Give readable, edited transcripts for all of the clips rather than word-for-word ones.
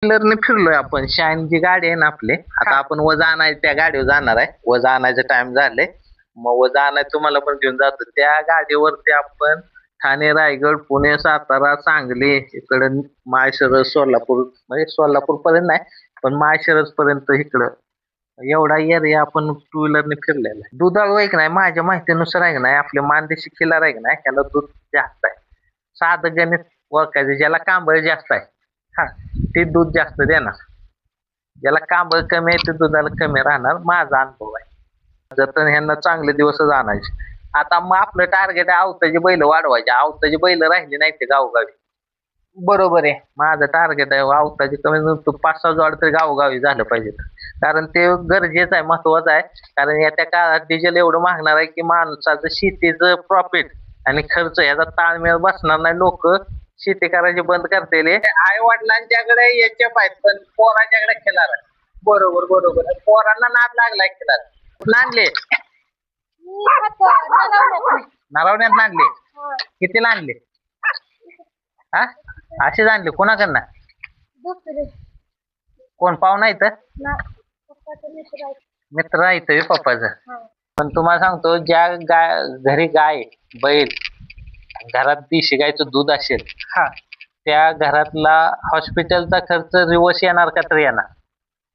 व्हीलरने फिरलोय आपण. शाईन जी गाडी आहे ना आपली, आता आपण वजा आणायचं त्या गाडीवर जाणार आहे. वजा आणायचं टाइम झाले, मग वजा आणायचं तुम्हाला पण घेऊन जातो. त्या गाडीवरती आपण ठाणे, रायगड, पुणे, सातारा, सांगली इकडे माळशिरस, सोलापूर, म्हणजे सोलापूर पर्यंत नाही पण माळशिरस पर्यंत इकडं एवढा एरिया आपण टू व्हीलरने फिरलेला आहे. दुधाळू आहे की नाही, माझ्या माहितीनुसार आहे की नाही, आपले मानदेशी खिलार आहे की नाही त्याला दूध जास्त आहे. साधं गणित ओळखायचं, ज्याला कांबळ जास्त आहे हा ते दूध जास्त देणार, ज्याला कांबळ कमी आहे ते दुधाला कमी राहणार. माझा अनुभव आहे. जर तर ह्यांना चांगले दिवसच आणायचे. आता मग आपलं टार्गेट आहे आवताची बैल वाढवायचे. आवताची बैल राहिली नाही ते गावोगावी. बरोबर आहे. माझं टार्गेट आहे आवताची कमी 5-6 जोड तरी गावोगावी झालं पाहिजे. कारण ते गरजेचं आहे, महत्वाचं आहे. कारण येत्या काळात डिझेल एवढं मागणार आहे की माणसाचं शेतीचं प्रॉफिट आणि खर्च याचा ताळमेळ बसणार नाही. लोक शेती करायची बंद करतील. आई वडिलांच्याकडे याच्या पाहिजे पण पोरांच्याकडे खिलार आहे. बरोबर बरोबर. पोरांना नाद लागलाय खिलार. आणले नारवण्यात आणले. कितीला आणले हा असेच आणले कोणाकडनं? कोण पाहुणा इथं? मित्र आहे इथं पप्पाचं. पण तुम्हाला सांगतो, ज्या घरी गाय बैल घरात देशी गायचं दूध असेल त्या घरातला हॉस्पिटलचा खर्च रिवर्स येणार का तर येणार,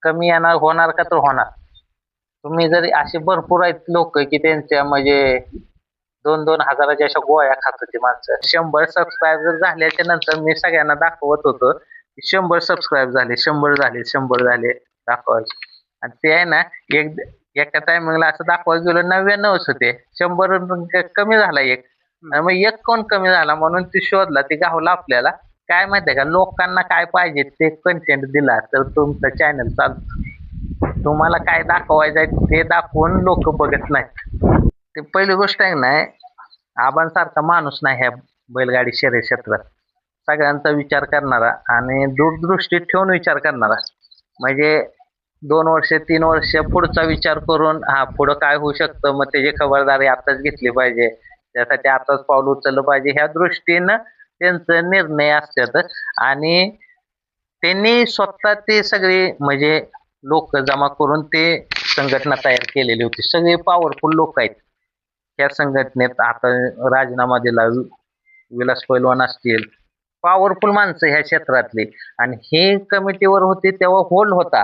कमी येणार, होणार का तर होणार. तुम्ही जरी असे भरपूर आहेत लोक की त्यांच्या म्हणजे 2-2 हजाराच्या अशा गोळ्या खात होती माणसं. 100 सबस्क्रायबर झाल्याच्या नंतर मी सगळ्यांना दाखवत होतो 100 सबस्क्राईब झाले, 100 झाले दाखवायचे. आणि ते आहे ना एका टायमिंगला असं दाखवायला गेलो 99च होते. 100 कमी झाला एक. मग एक कोण कमी झाला म्हणून ती शोधला, ती गावला आपल्याला. काय माहितीये का, लोकांना काय पाहिजे ते कंटेंट दिला तर तुमचं चॅनल चालतं. तुम्हाला काय दाखवायचं आहे ते दाखवून लोक बघत नाहीत. ते पहिली गोष्ट आहे नाही, आबांसारखा माणूस नाही ह्या बैलगाडी शर्यत क्षेत्रात. सगळ्यांचा विचार करणारा आणि दूरदृष्टी ठेवून विचार करणारा. म्हणजे 2 वर्ष 3 वर्ष पुढचा विचार करून पुढं काय होऊ शकतं, मग त्याची खबरदारी आताच घेतली पाहिजे, त्यासाठी आताच पाऊल उचललं पाहिजे, ह्या दृष्टीनं त्यांचे निर्णय असतात. आणि त्यांनी स्वतः ते सगळे म्हणजे लोक जमा करून ते संघटना तयार केलेली होती. सगळे पॉवरफुल लोक आहेत त्या संघटनेत. आता राजीनामा दिला विलास पैलवान असतील, पॉवरफुल माणसं ह्या क्षेत्रातली. आणि हे कमिटीवर होते तेव्हा होल्ड होता,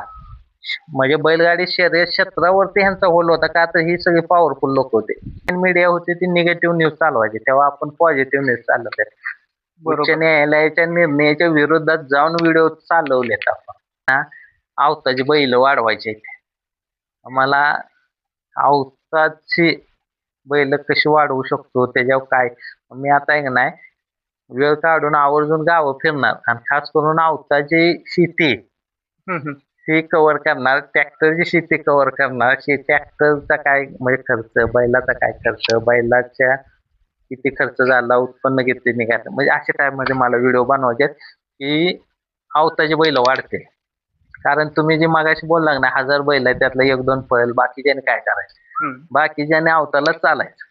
म्हणजे बैलगाडी शर्यत क्षेत्रावरती ह्यांचा होल्ड होता का तर ही सगळी पॉवरफुल लोक होते. मीडिया होते ती निगेटिव्ह न्यूज चालवायची, तेव्हा आपण पॉझिटिव्ह न्यूज चालवते. उच्च न्यायालयाच्या निर्णयाच्या विरोधात जाऊन व्हिडिओ चालवलेत आपण. आवताची बैल वाढवायचे. मला आवताची बैल कशी वाढवू शकतो त्याच्यावर काय, मी आता आहे नाही वेळ काढून आवर्जून गावं फिरणार आणि खास करून आवताची शेती ती कव्हर करणार, ट्रॅक्टरची शेती कव्हर करणार. ट्रॅक्टरचा काय म्हणजे खर्च, बैलाचा काय खर्च, बैलाच्या किती खर्च झाला, उत्पन्न किती निघालं, म्हणजे अशा टाईपमध्ये मला व्हिडिओ बनवायचे की आवताची बैल वाढते. कारण तुम्ही जे मागाशी बोलला ना 1000 बैल आहे त्यातला 1-2 पळेल, बाकीच्याने काय करायचं, बाकीच्याने आवताला चालायचं.